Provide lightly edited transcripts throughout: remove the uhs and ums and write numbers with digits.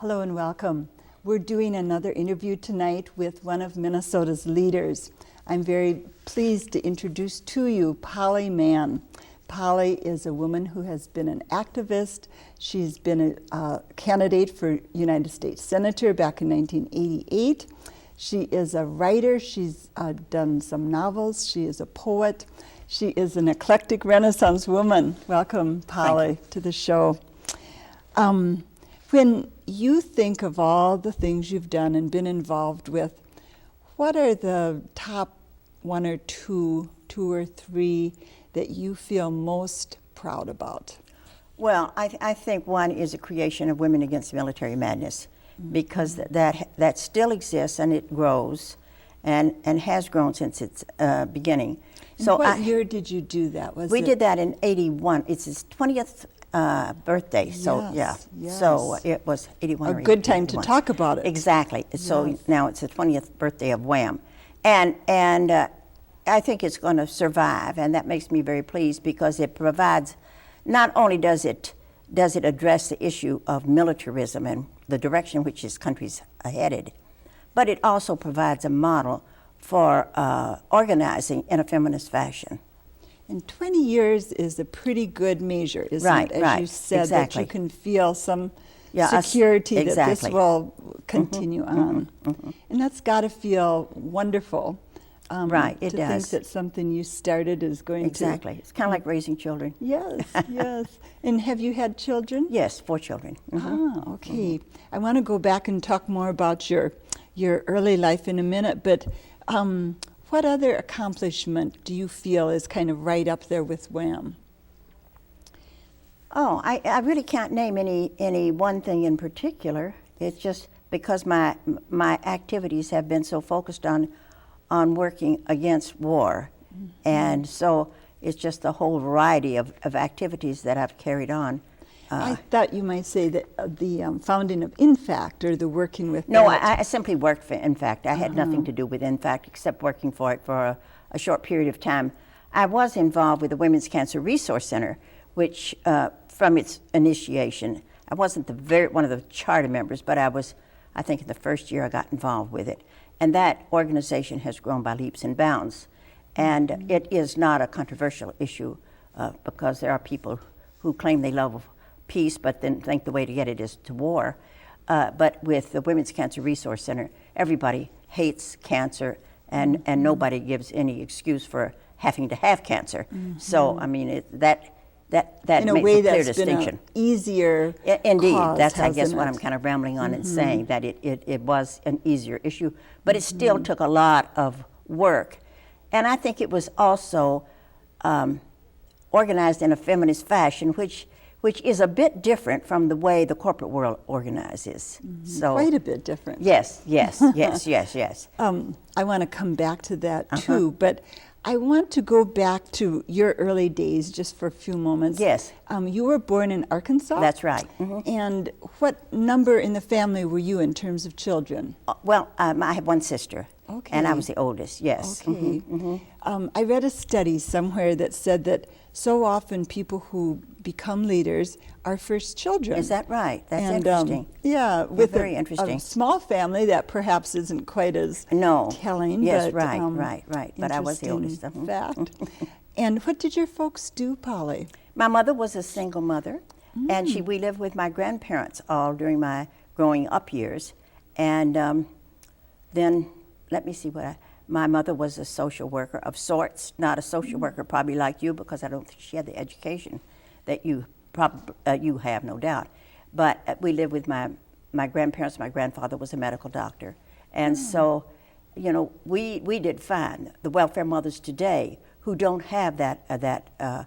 Hello and welcome. We're doing another interview tonight with one of Minnesota's leaders. I'm very pleased to introduce to you Polly Mann. Polly is a woman who has been an activist. She's been a candidate for United States Senator back in 1988. She is a writer. She's done some novels. She is a poet. She is an eclectic Renaissance woman. Welcome, Polly, to the show. When you think of all the things you've done and been involved with, what are the top one or two or three that you feel most proud about? Well, I think one is the creation of Women Against Military Madness, because that still exists and it grows and has grown since its beginning. And so what year did you do that? We did that in 81. It's his 20th birthday, so yes. So it was 81 a good time to talk about it. Exactly. So now it's the 20th birthday of WAMM. And I think it's going to survive, and that makes me very pleased because it provides, not only does it address the issue of militarism and the direction which this country's headed, but it also provides a model for organizing in a feminist fashion. And 20 years is a pretty good measure, isn't it? As you said, exactly. That you can feel some security that this will continue on. And that's got to feel wonderful. Right, it to does. think that something you started is going Exactly. It's kind of like raising children. Yes, yes. And have you had children? Yes, 4 children. Ah, okay. I want to go back and talk more about your early life in a minute, but what other accomplishment do you feel is kind of right up there with WAMM? Oh, I really can't name any one thing in particular. It's just because my activities have been so focused on working against war. And so it's just the whole variety of activities that I've carried on. I thought you might say that the founding of InFact or the working with No, that. I simply worked for InFact. I had nothing to do with InFact except working for it for a short period of time. I was involved with the Women's Cancer Resource Center, which from its initiation, I wasn't one of the charter members, but I think in the first year I got involved with it. And that organization has grown by leaps and bounds. And it is not a controversial issue because there are people who claim they love peace but then think the way to get it is to war. But with the Women's Cancer Resource Center, everybody hates cancer and nobody gives any excuse for having to have cancer. So, I mean, that in a makes way a clear that's distinction. Been an easier Indeed, cause, that's I guess hasn't what it? I'm kind of rambling on and saying, that it was an easier issue, but it still took a lot of work. And I think it was also organized in a feminist fashion, which is a bit different from the way the corporate world organizes. So Quite a bit different. yes. I want to come back to that too, but I want to go back to your early days just for a few moments. Yes. You were born in Arkansas? That's right. And what number in the family were you in terms of children? Well, I have one sister, Okay. and I was the oldest, yes. Okay. I read a study somewhere that said that so often people who become leaders are first children. Is that right? That's And, interesting. Yeah, with very a interesting. small family that perhaps isn't quite as telling. Yes, but, right. But I was the oldest. interesting fact. And what did your folks do, Polly? My mother was a single mother, and we lived with my grandparents all during my growing up years. And then, let me see my mother was a social worker of sorts, not a social worker probably like you, because I don't think she had the education that you have, no doubt. But we lived with my grandparents. My grandfather was a medical doctor. And so, you know, we did fine. The welfare mothers today who don't have that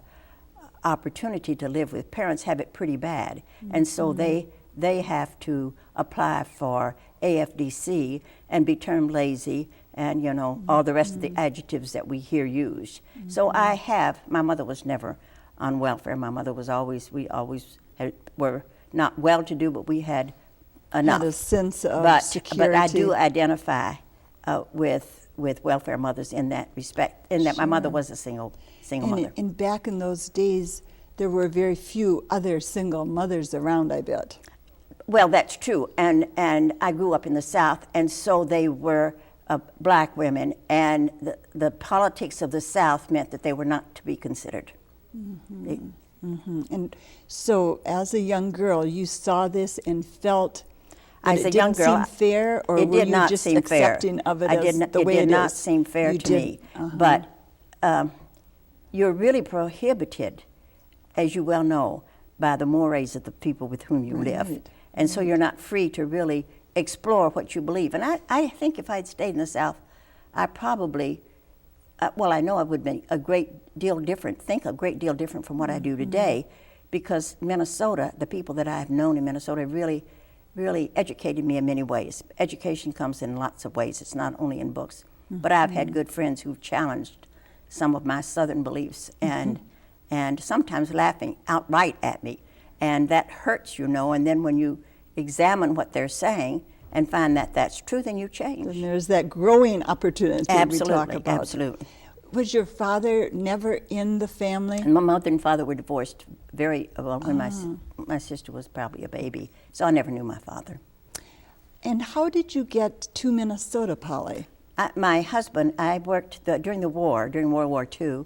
opportunity to live with parents have it pretty bad. And so they have to apply for AFDC and be termed lazy and, you know, all the rest of the adjectives that we hear used. So my mother was never on welfare. My mother was we always were not well-to-do, but we had enough. Had a sense of security. But I do identify with welfare mothers in that respect, in that my mother was a single mother. And back in those days, there were very few other single mothers around, I bet. Well, that's true, and I grew up in the South, and so they were black women, and the politics of the South meant that they were not to be considered. And so, as a young girl, you saw this and felt that As it a didn't young girl, seem fair, or it were did you not just seem fair. accepting of it I as did not, the way it did not is? seem fair You to me. did. But you're really prohibited, as you well know, by the mores of the people with whom you live. Right. And so you're not free to really explore what you believe. And I think if I'd stayed in the South, I probably, well, I know I would be a great deal different from what I do today, because Minnesota, the people that I have known in Minnesota really, really educated me in many ways. Education comes in lots of ways. It's not only in books. But I've had good friends who've challenged some of my Southern beliefs and sometimes laughing outright at me. And that hurts, you know, and then when you examine what they're saying and find that that's true, then you change. And there's that growing opportunity we talk about. Absolutely. Was your father never in the family? And my mother and father were divorced very well when my sister was probably a baby, so I never knew my father. And how did you get to Minnesota, Polly? My husband, I worked during World War II.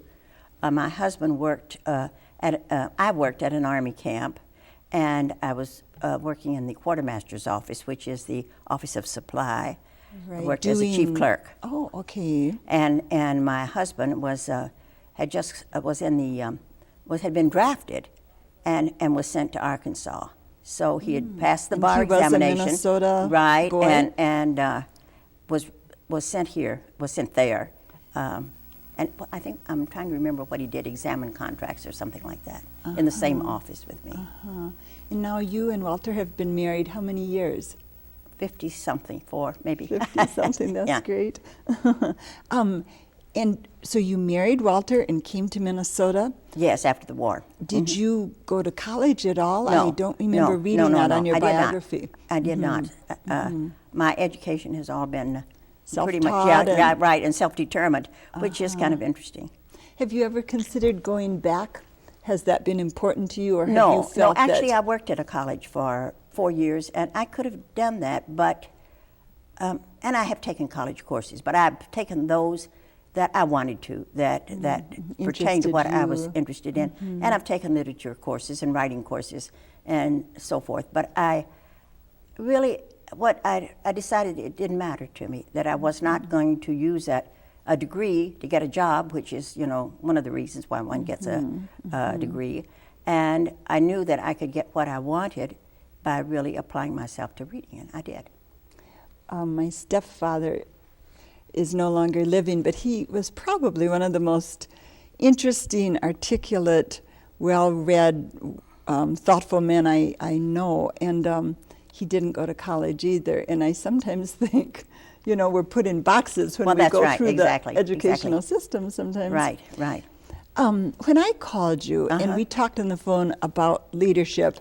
My husband worked I worked at an Army camp, and I was working in the quartermaster's office, which is the office of supply. Right. I worked as a chief clerk. Oh, okay. And my husband had been drafted, and was sent to Arkansas. So he had passed the bar examination. He was a Minnesota right, boy? and was sent there. And I think I'm trying to remember what he did, examine contracts or something like that, in the same office with me. And now you and Walter have been married how many years? 50-something, maybe. 50-something, that's yeah. great. And so you married Walter and came to Minnesota? Yes, after the war. Did you go to college at all? No. I don't remember reading that on your biography. I did not. My education has all been pretty Self-taught much, right, and self-determined, which is kind of interesting. Have you ever considered going back? Has that been important to you, or have No, you felt actually, that? I worked at a college for 4 years, and I could have done that, but, and I have taken college courses, but I've taken those that I wanted to, that pertained to what I was interested in. And I've taken literature courses and writing courses and so forth. But I really, I decided it didn't matter to me, that I was not going to use a degree to get a job, which is, you know, one of the reasons why one gets a degree. And I knew that I could get what I wanted by really applying myself to reading, and I did. My stepfather is no longer living, but he was probably one of the most interesting, articulate, well-read, thoughtful men I know. And he didn't go to college either. And I sometimes think, you know, we're put in boxes when we go through the educational system sometimes. Right. When I called you and we talked on the phone about leadership,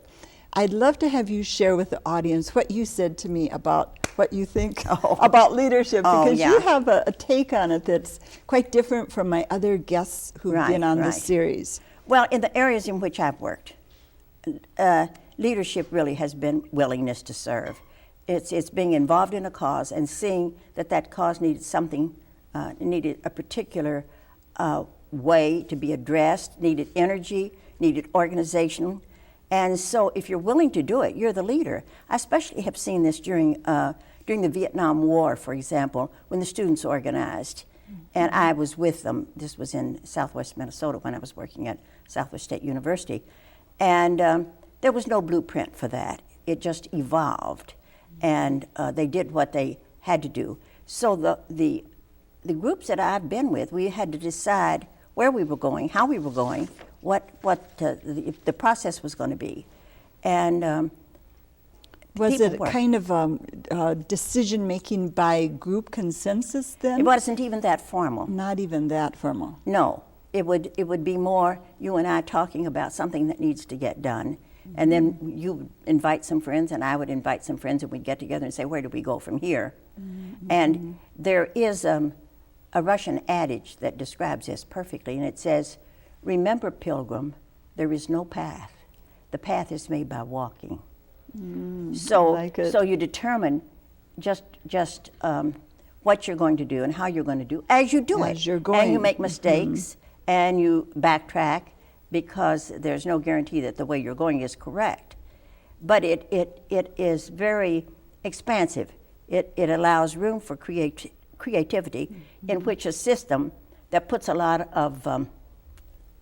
I'd love to have you share with the audience what you said to me about what you think about leadership, because you have a take on it that's quite different from my other guests who've been on this series. Well, in the areas in which I've worked, leadership really has been willingness to serve. It's being involved in a cause and seeing that cause needed something, needed a particular way to be addressed, needed energy, needed organization. And so if you're willing to do it, you're the leader. I especially have seen this during the Vietnam War, for example, when the students organized. And I was with them. This was in southwest Minnesota when I was working at Southwest State University. And there was no blueprint for that. It just evolved. And they did what they had to do. So the groups that I've been with, we had to decide where we were going, how we were going, what the process was going to be. And was it kind of decision-making by group consensus then? It wasn't even that formal. Not even that formal? No. It would be more you and I talking about something that needs to get done. And then you invite some friends, and I would invite some friends, and we'd get together and say, where do we go from here? And there is a Russian adage that describes this perfectly, and it says, remember, pilgrim, there is no path. The path is made by walking. So, like it. so you determine just what you're going to do and how you're going to do as you do it. As you're And going. you make mistakes and you backtrack because there's no guarantee that the way you're going is correct. But it is very expansive. It allows room for creativity in which a system that puts a lot of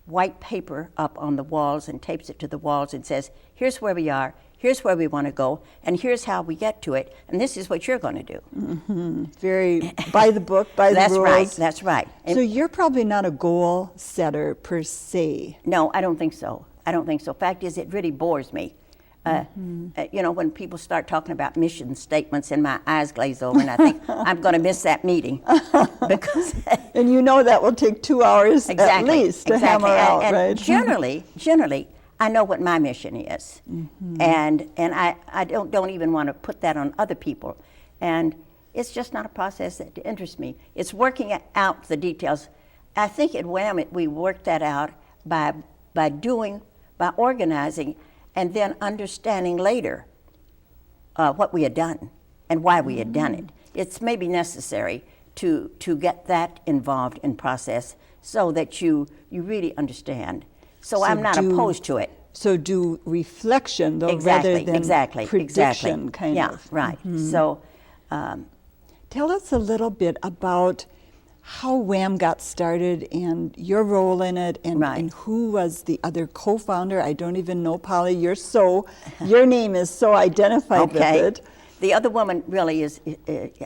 white paper up on the walls and tapes it to the walls and says, here's where we are, here's where we want to go, and here's how we get to it, and this is what you're going to do. Very by the book, by the That's rules. right, that's right. So you're probably not a goal setter per se. No, I don't think so. I don't think so. Fact is, it really bores me. You know, when people start talking about mission statements and my eyes glaze over and I think I'm going to miss that meeting. Because And you know that will take 2 hours at least to hammer out, and right? Generally, I know what my mission is. And I don't even want to put that on other people. And it's just not a process that interests me. It's working out the details. I think at WAMM we worked that out by organizing and then understanding later what we had done and why we had done it. It's maybe necessary to get that involved in process so that you really understand. So I'm not opposed to it. So do reflection, though, rather than prediction, kind yeah, of. right. So tell us a little bit about how WAMM got started and your role in it, and who was the other co-founder. I don't even know, Polly. Your name is so identified with it. The other woman really is,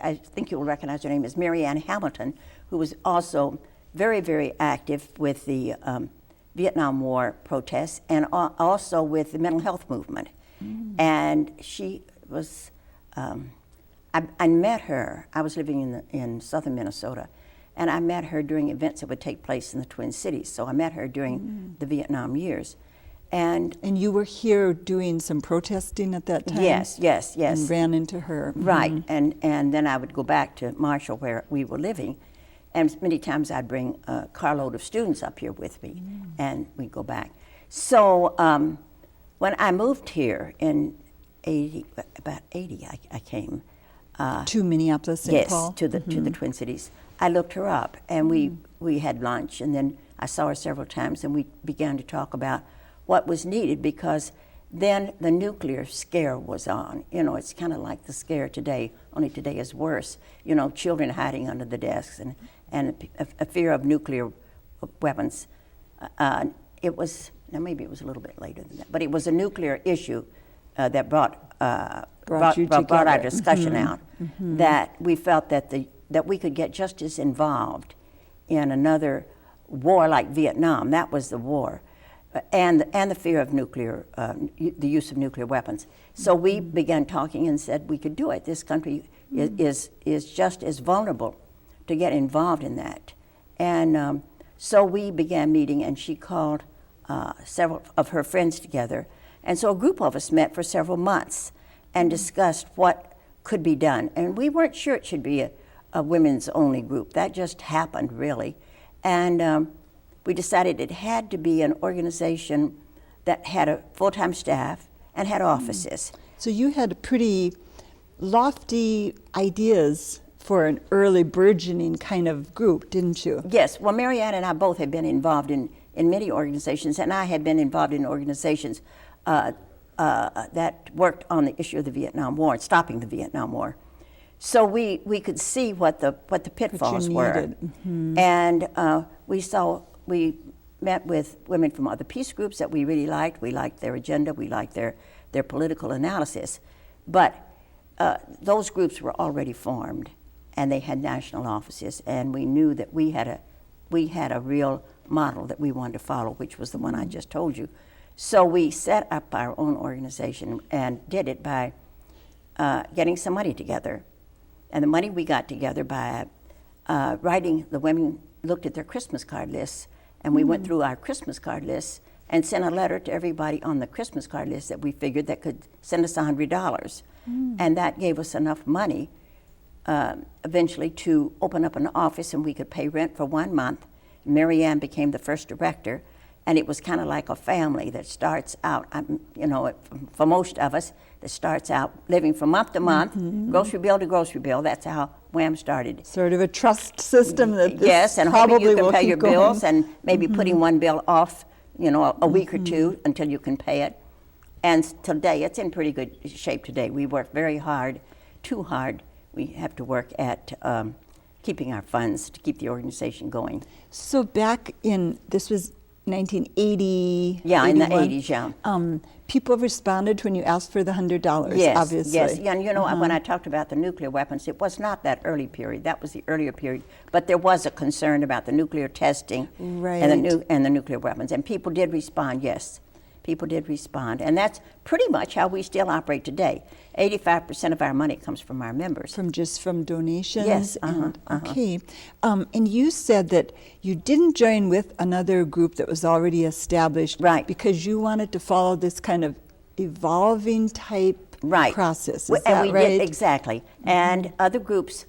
I think you'll recognize her name, is Mary Ann Hamilton, who was also very, very active with the Vietnam War protests and also with the mental health movement. And she was, I met her, I was living in southern Minnesota, and I met her during events that would take place in the Twin Cities. So I met her during the Vietnam years. And you were here doing some protesting at that time? Yes. And ran into her. Right, and then I would go back to Marshall where we were living, and many times I'd bring a carload of students up here with me, and we'd go back. So when I moved here in about 80, I came. To Minneapolis, St. Paul? Yes, to the Twin Cities. I looked her up, and we had lunch, and then I saw her several times, and we began to talk about what was needed, because then the nuclear scare was on. You know, it's kind of like the scare today, only today is worse. You know, children hiding under the desks and a fear of nuclear weapons. It was, now maybe it was a little bit later than that, but it was a nuclear issue that brought our discussion out, that we felt that we could get just as involved in another war like Vietnam. That was the war. And the fear of nuclear, the use of nuclear weapons. So we began talking and said we could do it. This country is just as vulnerable to get involved in that. And so we began meeting, and she called several of her friends together. And so a group of us met for several months and discussed what could be done. And we weren't sure it should be a women's only group. That just happened, really. And we decided it had to be an organization that had a full-time staff and had offices. So you had pretty lofty ideas for an early burgeoning kind of group, didn't you? Yes. Well, Mary Ann and I both have been involved in many organizations, and I had been involved in organizations that worked on the issue of the Vietnam War, stopping the Vietnam War. So we could see what the pitfalls were. And we met with women from other peace groups that we really liked. We liked their agenda. We liked their political analysis. But those groups were already formed, and they had national offices. And we knew that we had a real model that we wanted to follow, which was the one I just told you. So we set up our own organization and did it by getting some money together. And the money we got together by writing, the women looked at their Christmas card lists, and we went through our Christmas card lists and sent a letter to everybody on the Christmas card list that we figured that could send us $100. And that gave us enough money eventually to open up an office, and we could pay rent for 1 month. Mary Ann became the first director, And it was kind of like a family that starts out, you know, for most of us, that starts out living from month to month, grocery bill to grocery bill. That's how WAMM started. Sort of a trust system that this yes, and probably hoping you can will pay keep your going. bills, and maybe putting one bill off, you know, a week or two until you can pay it. And today, it's in pretty good shape today. We work very hard, too hard. We have to work at keeping our funds to keep the organization going. So back in, this was 1980. Yeah, in the 81, 80s, yeah. People responded when you asked for the $100, Yes, obviously. yes. Yeah, and you know, when I talked about the nuclear weapons, it was not that early period. That was the earlier period. But there was a concern about the nuclear testing and the nuclear weapons. And people did respond, yes. People did respond. And that's pretty much how we still operate today. 85% of our money comes from our members. From donations? Yes. Okay. And you said that you didn't join with another group that was already established. Right. Because you wanted to follow this kind of evolving type process. Is that we right? did, exactly. And other groups,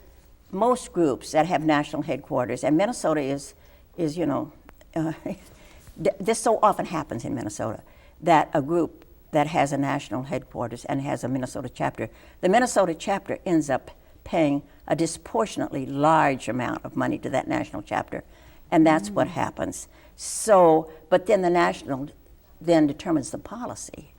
most groups that have national headquarters, and Minnesota is you know, this so often happens in Minnesota, that a group that has a national headquarters and has a Minnesota chapter, the Minnesota chapter ends up paying a disproportionately large amount of money to that national chapter, and that's what happens. So, but then the national then determines the policy,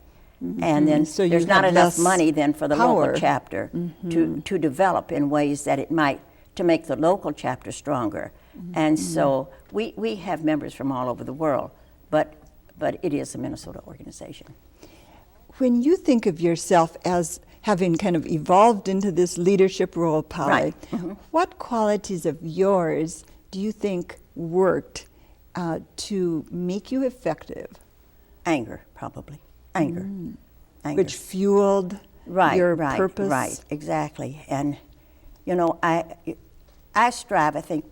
and then So there's you not have enough less money then for the power. local chapter to develop in ways that it might, to make the local chapter stronger. And so we have members from all over the world, but it is a Minnesota organization. When you think of yourself as having kind of evolved into this leadership role, Polly, what qualities of yours do you think worked to make you effective? Anger, probably. Anger. Which fueled your purpose? Right, exactly. And, you know, I strive, I think,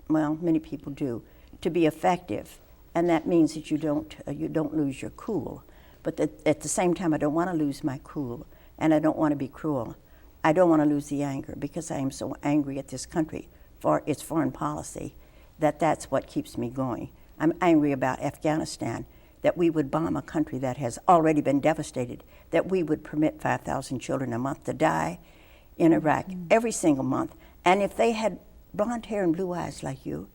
well, many people do, to be effective. And that means that you don't lose your cool. But at the same time, I don't want to lose my cool, and I don't want to be cruel. I don't want to lose the anger, because I am so angry at this country for its foreign policy that's what keeps me going. I'm angry about Afghanistan, that we would bomb a country that has already been devastated, that we would permit 5,000 children a month to die in Iraq every single month. And if they had blonde hair and blue eyes like you,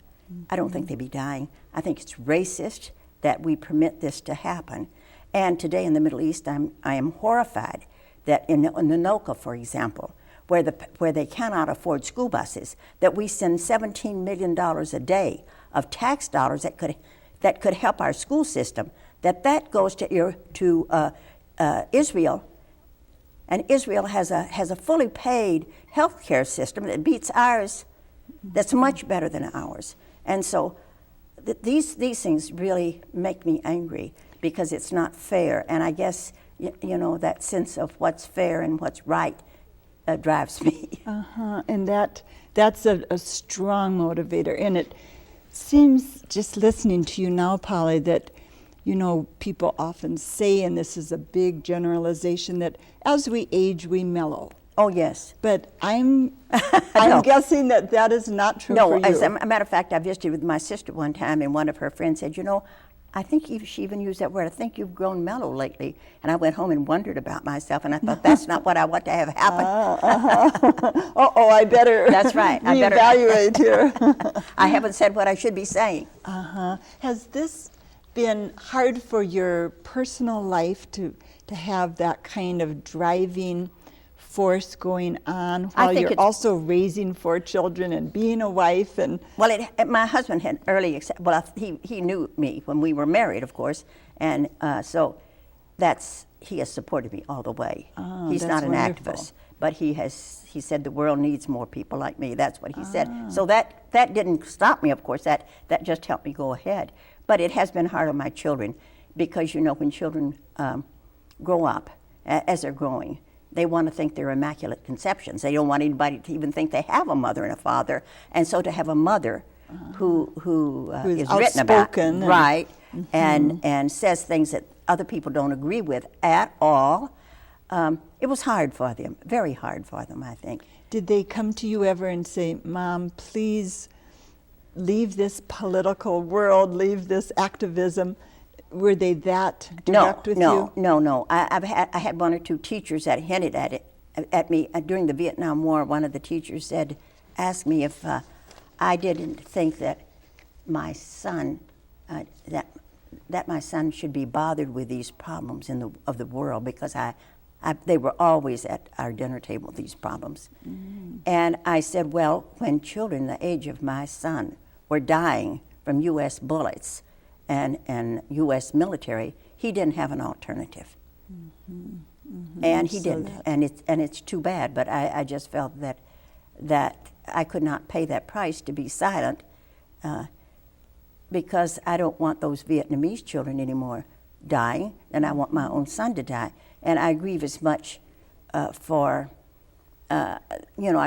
I don't think they'd be dying. I think it's racist that we permit this to happen. And today in the Middle East, I am horrified that in Anoka, for example, where they cannot afford school buses, that we send $17 million a day of tax dollars that could help our school system, that goes to Israel, and Israel has a fully paid health care system that beats ours, that's much better than ours. And so these things really make me angry, because it's not fair. And I guess, you know, that sense of what's fair and what's right drives me. And that's a strong motivator. And it seems, just listening to you now, Polly, that, you know, people often say, and this is a big generalization, that as we age, we mellow. Oh, yes. But I'm guessing that is not true for you. No, as a matter of fact, I visited with my sister one time, and one of her friends said, you know, I think she even used that word, I think you've grown mellow lately. And I went home and wondered about myself, and I thought, that's not what I want to have happen. I better that's right. I better reevaluate here. I haven't said what I should be saying. Has this been hard for your personal life to have that kind of driving force going on while you're also raising 4 children and being a wife? And well, my husband had he knew me when we were married, of course, and so he has supported me all the way. He's not an activist, but he said the world needs more people like me. That's what he said. So that didn't stop me, of course. That just helped me go ahead. But it has been hard on my children, because, you know, when children grow up, as they're growing, they want to think they're immaculate conceptions. They don't want anybody to even think they have a mother and a father. And so to have a mother who is written about, right, and says things that other people don't agree with at all, it was hard for them, very hard for them, I think. Did they come to you ever and say, Mom, please leave this political world, leave this activism? Were they that direct with you? No. I had one or two teachers that hinted at me during the Vietnam War. One of the teachers asked me if I didn't think that my son that my son should be bothered with these problems of the world, because they were always at our dinner table, these problems. And I said, well, when children the age of my son were dying from U.S. bullets and U.S. military, he didn't have an alternative. And he didn't, and it's too bad, but I just felt that I could not pay that price to be silent, because I don't want those Vietnamese children anymore dying, and I want my own son to die. And I grieve as much I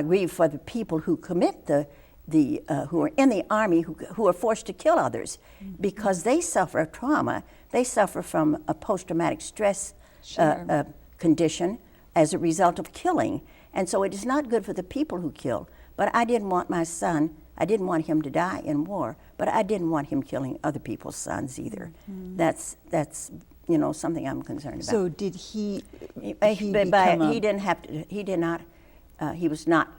grieve for the people who commit who are in the army, who are forced to kill others, because they suffer trauma. They suffer from a post-traumatic stress condition as a result of killing. And so it is not good for the people who kill. But I didn't want my son, I didn't want him to die in war, but I didn't want him killing other people's sons either. That's something I'm concerned about. So did he he didn't have to, he did not, he was not,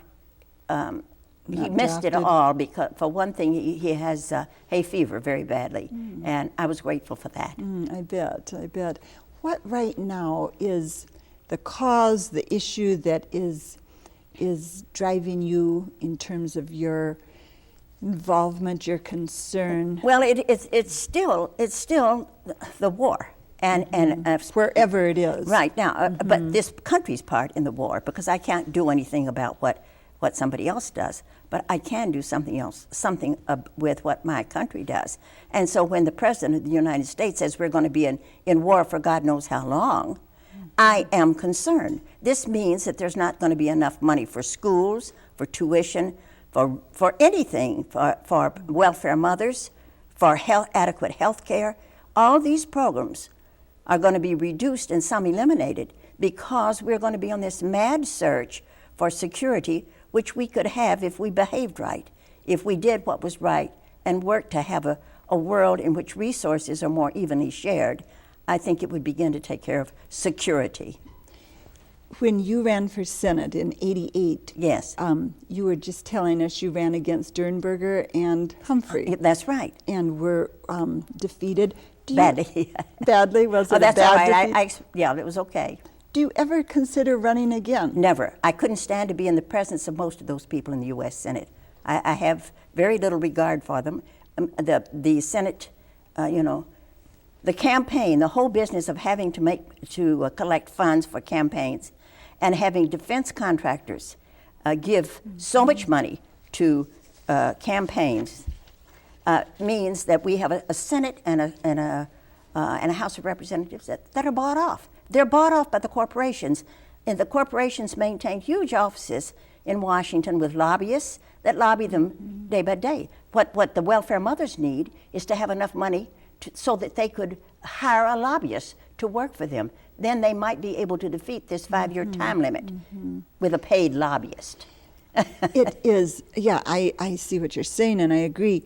he missed drafted. it all, because for one thing, he has hay fever very badly, and I was grateful for that. I bet. What right now is the cause, the issue that is driving you in terms of your involvement, your concern? Well, it's still the war, and wherever it is. Right now, but this country's part in the war, because I can't do anything about what somebody else does, but I can do something with what my country does. And so when the President of the United States says we're going to be in war for God knows how long, I am concerned. This means that there's not going to be enough money for schools, for tuition, for anything, for welfare mothers, for adequate health care. All these programs are going to be reduced and some eliminated, because we're going to be on this mad search for security, which we could have if we behaved right, if we did what was right and worked to have a world in which resources are more evenly shared. I think it would begin to take care of security. When you ran for Senate in '88, yes, you were just telling us you ran against Sternberger and Humphrey. That's right. And were defeated. Badly. Badly? Was it that's a bad all right. defeat? Yeah, it was okay. Do you ever consider running again? Never. I couldn't stand to be in the presence of most of those people in the U.S. Senate. I have very little regard for them. The Senate, the campaign, the whole business of having to collect funds for campaigns, and having defense contractors give so much money to campaigns means that we have a Senate and a House of Representatives that are bought off. They're bought off by the corporations, and the corporations maintain huge offices in Washington with lobbyists that lobby them day by day. What the welfare mothers need is to have enough money so that they could hire a lobbyist to work for them. Then they might be able to defeat this 5-year time limit with a paid lobbyist. It is, I see what you're saying, and I agree.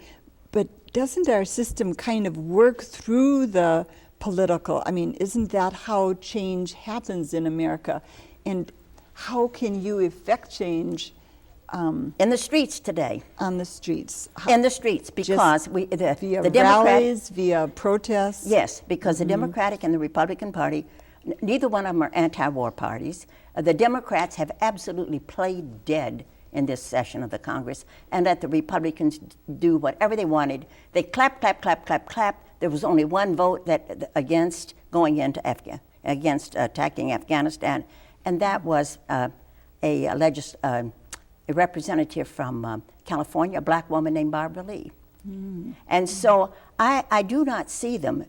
But doesn't our system kind of work through the political? I mean, isn't that how change happens in America? And how can you effect change? In the streets today. On the streets. In the streets, because via the rallies, via protests? Yes, because the Democratic and the Republican Party, neither one of them are anti-war parties. The Democrats have absolutely played dead in this session of the Congress, and let the Republicans do whatever they wanted. They clap, clap, clap, clap, clap. There was only one vote against going into against attacking Afghanistan, and that was a representative from California, a black woman named Barbara Lee. And so I do not see them.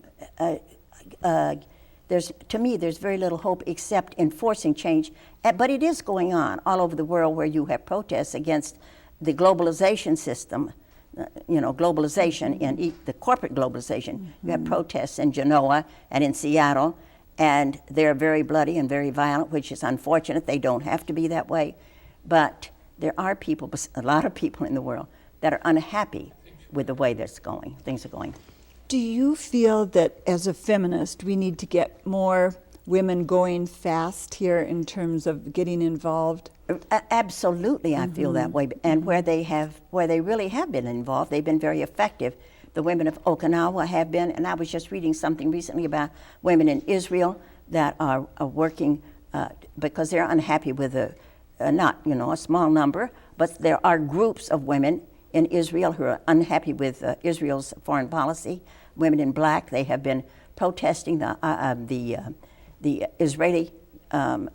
To me, there's very little hope except in forcing change. But it is going on all over the world, where you have protests against the globalization system, globalization, and the corporate globalization. You have protests in Genoa and in Seattle, and they're very bloody and very violent, which is unfortunate. They don't have to be that way. But there are people, a lot of people in the world, that are unhappy with the way that's going, things are going. Do you feel that as a feminist, we need to get more women going fast here in terms of getting involved? Absolutely, I feel that way. And where they really have been involved, they've been very effective. The women of Okinawa have been, and I was just reading something recently about women in Israel that are working because they're unhappy with not a small number, but there are groups of women in Israel who are unhappy with Israel's foreign policy. Women in black, they have been protesting the Israeli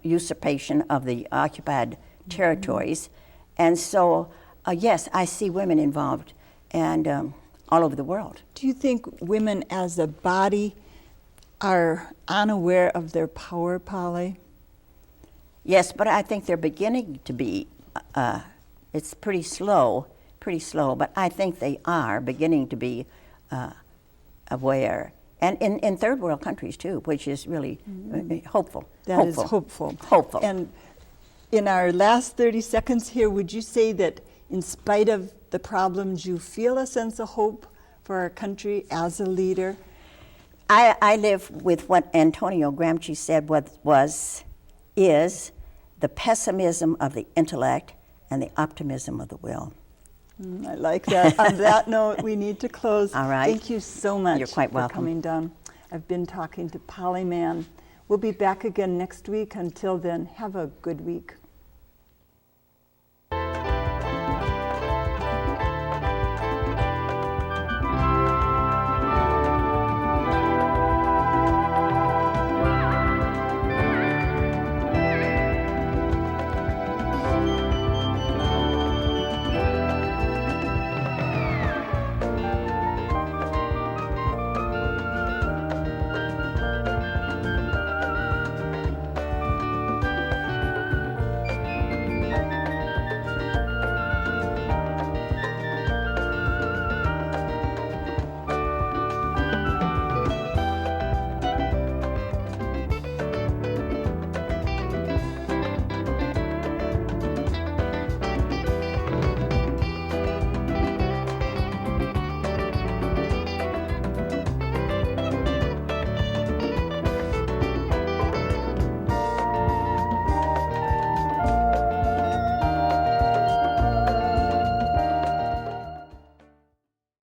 usurpation of the occupied territories. And so, yes, I see women involved and all over the world. Do you think women as a body are unaware of their power, Polly? Yes, but I think they're beginning to be. It's pretty slow, but I think they are beginning to be aware. And in third world countries too, which is really hopeful. That is hopeful. Hopeful. And in our last 30 seconds here, would you say that in spite of the problems, you feel a sense of hope for our country as a leader? I live with what Antonio Gramsci said is the pessimism of the intellect and the optimism of the will. I like that. On that note, we need to close. All right. Thank you so much. You're quite welcome. For coming down. I've been talking to Polly Mann. We'll be back again next week. Until then, have a good week.